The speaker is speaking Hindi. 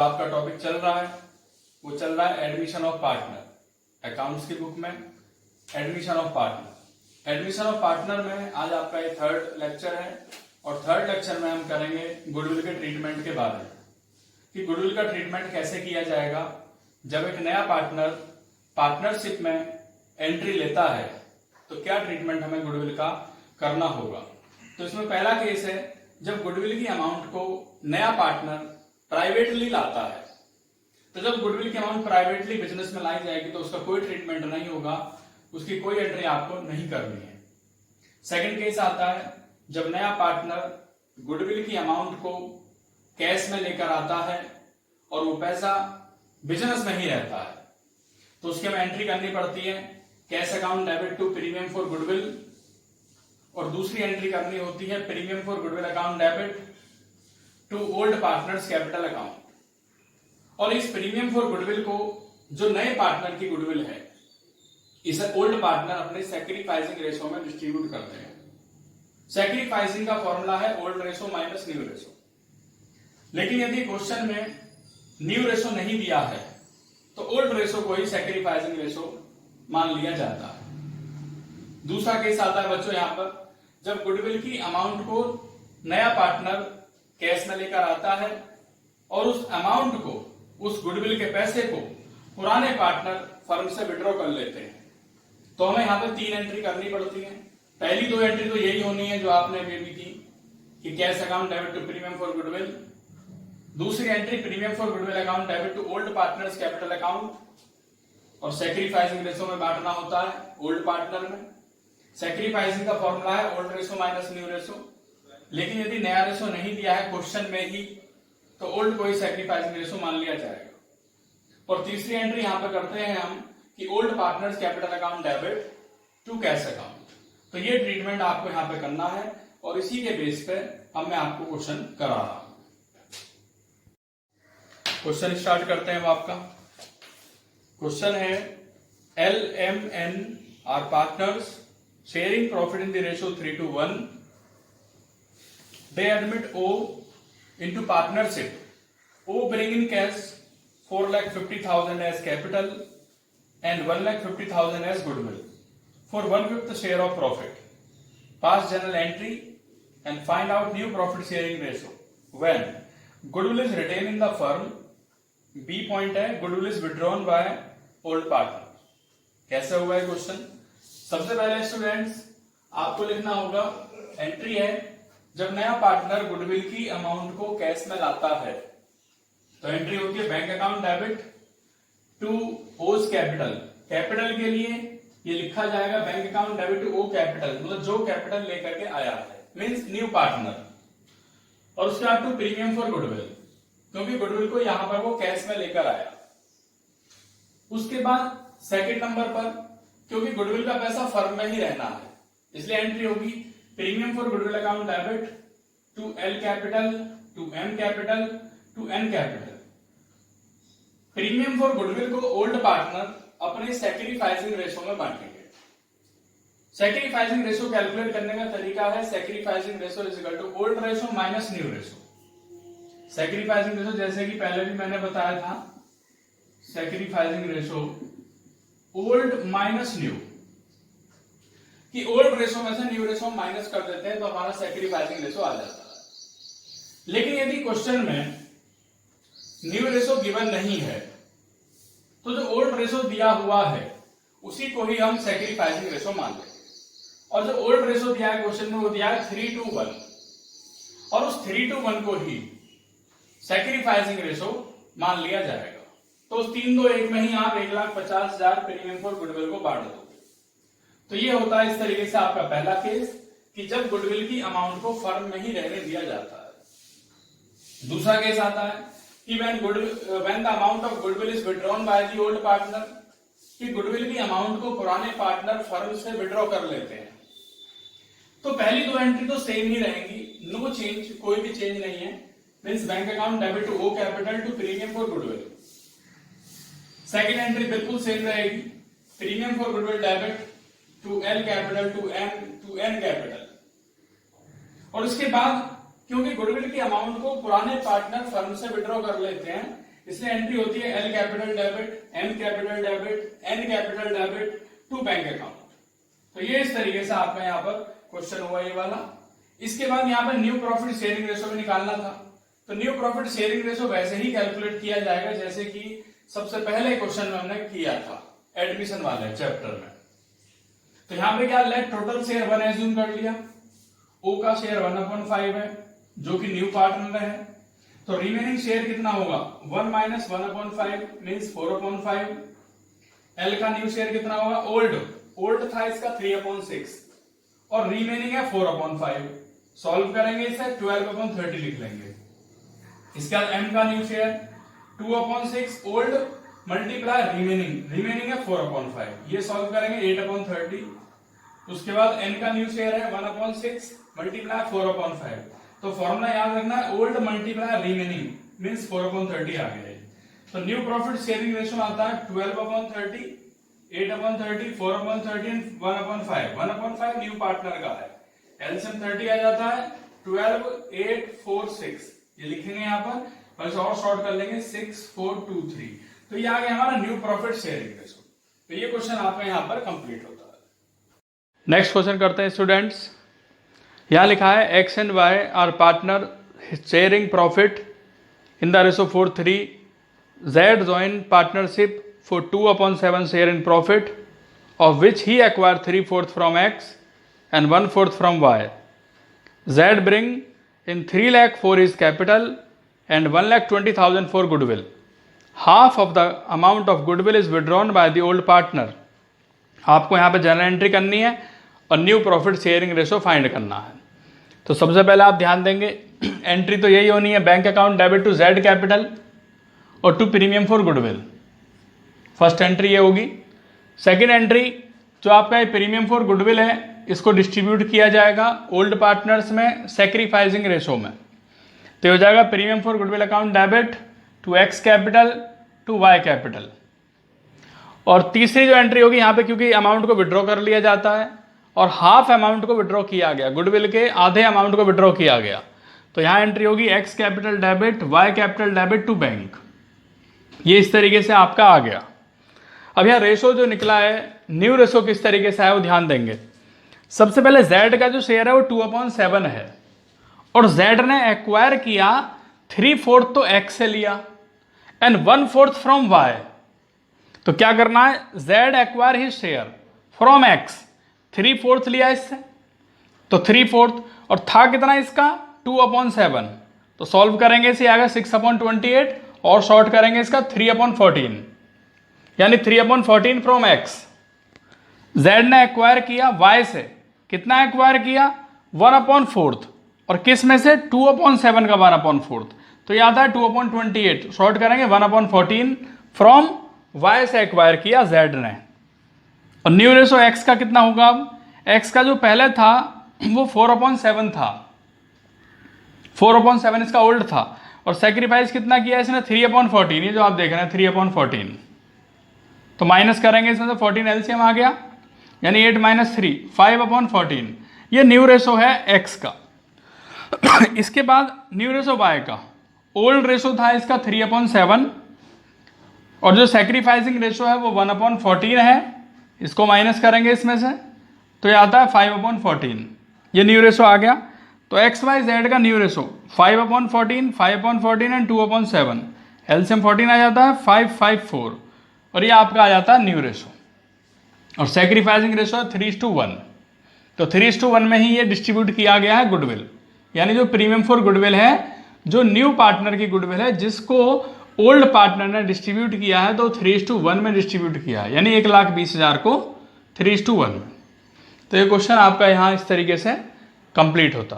आपका टॉपिक चल रहा है वो चल रहा है एडमिशन ऑफ पार्टनर। अकाउंट्स की बुक में एडमिशन ऑफ पार्टनर में आज आपका ये थर्ड लेक्चर है और थर्ड लेक्चर में हम करेंगे गुडविल के ट्रीटमेंट के बारे में कि गुडविल का ट्रीटमेंट कैसे किया जाएगा जब एक नया पार्टनर पार्टनरशिप में एंट्री लेता है तो क्या ट्रीटमेंट हमें गुडविल का करना होगा। तो इसमें पहला केस है जब गुडविल की अमाउंट को नया पार्टनर प्राइवेटली लाता है। तो जब गुडविल की अमाउंट प्राइवेटली बिजनेस में लाई जाएगी तो उसका कोई ट्रीटमेंट नहीं होगा, उसकी कोई एंट्री आपको नहीं करनी है। सेकंड केस आता है जब नया पार्टनर गुडविल की अमाउंट को कैश में लेकर आता है और वो पैसा बिजनेस में ही रहता है तो उसके में एंट्री करनी पड़ती है cash account debit to premium for goodwill और दूसरी एंट्री करनी होती है premium for goodwill account debit to old partners capital account. और इस प्रीमियम फॉर गुडविल को जो नए पार्टनर की गुडविल है इसे ओल्ड पार्टनर अपने सैक्रिफाइसिंग रेशो में डिस्ट्रीब्यूट करते हैं। सैक्रिफाइसिंग का फॉर्मूला है old ratio minus new ratio. लेकिन यदि क्वेश्चन में न्यू रेशो नहीं दिया है तो ओल्ड रेशो को ही सैक्रिफाइसिंग रेशो मान लिया जाता है। दूसरा केस आता है बच्चों यहां पर जब गुडविल की अमाउंट को नया पार्टनर कैश में लेकर आता है और उस अमाउंट को उस गुडविल के पैसे को पुराने पार्टनर फर्म से विड्रॉ कर लेते हैं तो हमें यहां पर 3 एंट्री करनी पड़ती है। पहली 2 एंट्री तो यही होनी है जो आपने अभी भी की कि cash account debit to premium for goodwill, दूसरी entry premium for goodwill account debit to old partners capital account और सैक्रिफाइसिंग रेशो में बांटना होता है ओल्ड पार्टनर में। सैक्रिफाइसिंग का फॉर्मूला है old ratio minus new ratio. लेकिन यदि नया रेशो नहीं दिया है क्वेश्चन में ही तो ओल्ड को ही सैक्रिफाइसिंग रेशो मान लिया जाएगा। और तीसरी एंट्री यहां पर करते हैं हम कि old partners capital account debit to cash account. तो ये ट्रीटमेंट आपको यहां पे करना है और इसी के बेस पे अब मैं आपको क्वेश्चन करा रहा हूं। क्वेश्चन स्टार्ट करते हैं आपका। क्वेश्चन है LMN are partners sharing profit in the ratio 3:1। They admit O into partnership. O bring in cash 4,50,000 as capital and 1,50,000 as goodwill for 1/5 share of profit. Pass journal entry and find out new profit sharing ratio when goodwill is retained in the firm. B point है goodwill is withdrawn by old partner. कैसे हुआ है क्वेश्चन? सबसे पहले स्टूडेंट्स आपको लिखना होगा एंट्री है जब नया पार्टनर गुडविल की अमाउंट को कैश में लाता है तो एंट्री होती है bank account debit to O's capital. Capital के लिए ये लिखा जाएगा bank account debit to O capital, मतलब जो कैपिटल लेकर के आया है मींस न्यू पार्टनर। और उसके बाद टू प्रीमियम फॉर गुडविल क्योंकि गुडविल को यहां पर वो कैश में लेकर आया। उसके बाद सेकंड नंबर पर क्योंकि गुडविल का पैसा फर्म में ही रहना है इसलिए एंट्री होगी premium for goodwill account debit to L capital to M capital to N capital. Premium for goodwill को ओल्ड पार्टनर अपने सैक्रिफाइसिंग रेशो में बांटेंगे। सैक्रिफाइसिंग रेशो कैलकुलेट करने का तरीका है sacrificing ratio is equal to old ratio minus new ratio. Sacrificing ratio जैसे कि पहले भी मैंने बताया था sacrificing ratio old minus new कि ओल्ड रेशो में से न्यू रेशो माइनस कर देते हैं तो हमारा सैक्रिफाइसिंग रेशो आ जाता है। लेकिन यदि क्वेश्चन में न्यू रेशो गिवन नहीं है तो जो ओल्ड रेशो दिया हुआ है उसी को ही हम सैक्रिफाइसिंग रेशो मान लेंगे। और जो ओल्ड रेशो दिया है क्वेश्चन में वो दिया है 3:1 और उस 3:1 को ही सैक्रिफाइसिंग रेशो मान लिया जाएगा। तो उस 3-2-1 में ही आप 1,50,000 प्रीमियम फॉर गुडविल को बांट दो। तो ये होता है इस तरीके से आपका पहला केस कि जब गुडविल की अमाउंट को फर्म में ही रहने दिया जाता है। दूसरा केस आता है कि when the amount of goodwill is withdrawn by the old partner कि गुडविल की अमाउंट को पुराने पार्टनर फर्म से विड्रॉ कर लेते हैं। तो पहली 2 एंट्री तो सेम ही रहेंगी, नो चेंज, कोई भी चेंज नहीं है। Means bank account debit to O capital to premium for goodwill. Second entry बिल्कुल सेम रहेगी premium for goodwill debit to L capital to N capital. और उसके बाद क्योंकि गुडविल की अमाउंट को पुराने पार्टनर फर्म से विड्रॉ कर लेते हैं इसलिए एंट्री होती है L capital debit, M capital debit, N capital debit to bank account. तो ये इस तरीके से आपका यहाँ पर क्वेश्चन हुआ ये वाला। इसके बाद यहाँ पर न्यू प्रॉफिट शेयरिंग रेशो भी निकालना था। तो न्यू प्रॉफिट शेयरिंग रेशो वैसे ही कैलकुलेट किया जाएगा जैसे कि सबसे पहले क्वेश्चन में हमने किया था एडमिशन वाले चैप्टर में। तो यहाँ पे क्या लेट टोटल शेयर 1 एज्यूम कर लिया, ओ का शेयर 1/5 है जो कि न्यू पार्टनर है। तो रिमेनिंग शेयर कितना होगा 1 माइनस 1/5 मीन्स 4/5। एल का न्यू शेयर कितना होगा, ओल्ड था इसका 3/6 और रिमेनिंग है 4/5। सॉल्व करेंगे इसे 12/30 लिख लेंगे। इसके बाद एम का new share 2/6 old multiply remaining है 4/5, ये सॉल्व करेंगे 8/30। उसके बाद एन का न्यू शेयर है 1/6 मल्टीप्लाई 4/5। तो फॉर्मूला याद रखना है ओल्ड मल्टीप्लाई रिमेनिंग मींस 4/30 आ गया है। तो न्यू प्रॉफिट शेयरिंग रेशो आता है 12/30, 8/30, 4/30 एंड 1/5। 1/5 न्यू पार्टनर का है। एलसीएम 30 आ जाता है 12, 8, 4, 6, ये लिखेंगे यहाँ पर और इसे और शॉर्ट कर लेंगे 6, 4, 2, 3। तो ये आ गया हमारा न्यू प्रॉफिट शेयरिंग रेशो। तो ये क्वेश्चन आपका यहाँ पर कंप्लीट होता है। नेक्स्ट क्वेश्चन करते हैं स्टूडेंट्स। यहाँ लिखा है X and Y are partner sharing profit in the ratio 4:3। Z join partnership for 2/7 share in profit, of which he acquired 3/4 from X and 1/4 from Y. Z bring in 3 lakh for his capital and 1,20,000 for goodwill. Half of the amount of goodwill is withdrawn by the old partner. आपको यहाँ पे जर्नल एंट्री करनी है और new profit sharing ratio find करना है। तो सबसे पहले आप ध्यान देंगे एंट्री तो यही होनी है, bank account debit to Z capital और to premium for goodwill. First entry ये होगी। सेकंड एंट्री जो आपका प्रीमियम फॉर गुडविल है इसको डिस्ट्रीब्यूट किया जाएगा ओल्ड पार्टनर्स में सैक्रिफाइसिंग रेशो में। तो हो जाएगा premium for goodwill account debit to X capital to Y capital. और तीसरी जो एंट्री होगी यहाँ पे क्योंकि अमाउंट को विड्रॉ कर लिया जाता है और हाफ अमाउंट को विड्रॉ किया गया, गुडविल के आधे अमाउंट को विड्रॉ किया गया, तो यहाँ एंट्री होगी X capital debit Y capital debit to bank. ये इस तरीके से आपका आ गया। अब यहाँ रेशो जो निकला है न्यू रेशो किस तरीके से है वो ध्यान देंगे। सबसे पहले Z का जो शेयर है वो 2/7 है और Z ने एक्वायर किया 3/4 तो X से लिया एंड 1/4 फ्रॉम Y। तो क्या करना है, Z acquire he share from X, 3/4 लिया इससे तो 3/4 और था कितना इसका 2/7। तो सॉल्व करेंगे इसे आएगा 6/28 और शॉर्ट करेंगे इसका 3/14 यानी 3/14 फ्रॉम X। Z ने एक्वायर किया Y से, कितना एक्वायर किया 1/4 और किस में से 2/7 का 1/4, तो ये आता है 2/28। शॉर्ट करेंगे 1/14 फ्रॉम Y से एक्वायर किया Z ने। और न्यू रेशो X का कितना होगा, अब X का जो पहले था वो 4/7 था, 4/7 इसका ओल्ड था और सेक्रीफाइस कितना किया इसने 3/14, ये जो आप देख रहे हैं 3/14। तो माइनस करेंगे इसमें से 14 एलसीएम आ गया यानी 8 - 3 5/14। ये न्यू रेशो है X का। इसके बाद न्यू रेशो Y का, ओल्ड रेशो था इसका 3/7 और जो सेक्रीफाइसिंग रेशो है वो 1/14 है, इसको माइनस करेंगे इसमें से तो ये आता है 5/14। ये न्यू रेशो आ गया। तो XYZ का न्यू रेशो 5/14, 5/14 एंड 2/7, एलसीएम 14 आ जाता है 5/4 और ये आपका आ जाता है न्यू रेशो। और सेक्रीफाइसिंग रेशो है 3:1। तो 3:1 में ही ये डिस्ट्रीब्यूट किया गया है गुडविल, यानी जो प्रीमियम फॉर गुडविल है, जो न्यू पार्टनर की गुडविल है जिसको ओल्ड पार्टनर ने डिस्ट्रीब्यूट किया है तो 3:1 में डिस्ट्रीब्यूट किया है, यानी 1,20,000 को 3:1 में। तो ये क्वेश्चन आपका यहाँ इस तरीके से कंप्लीट होता है।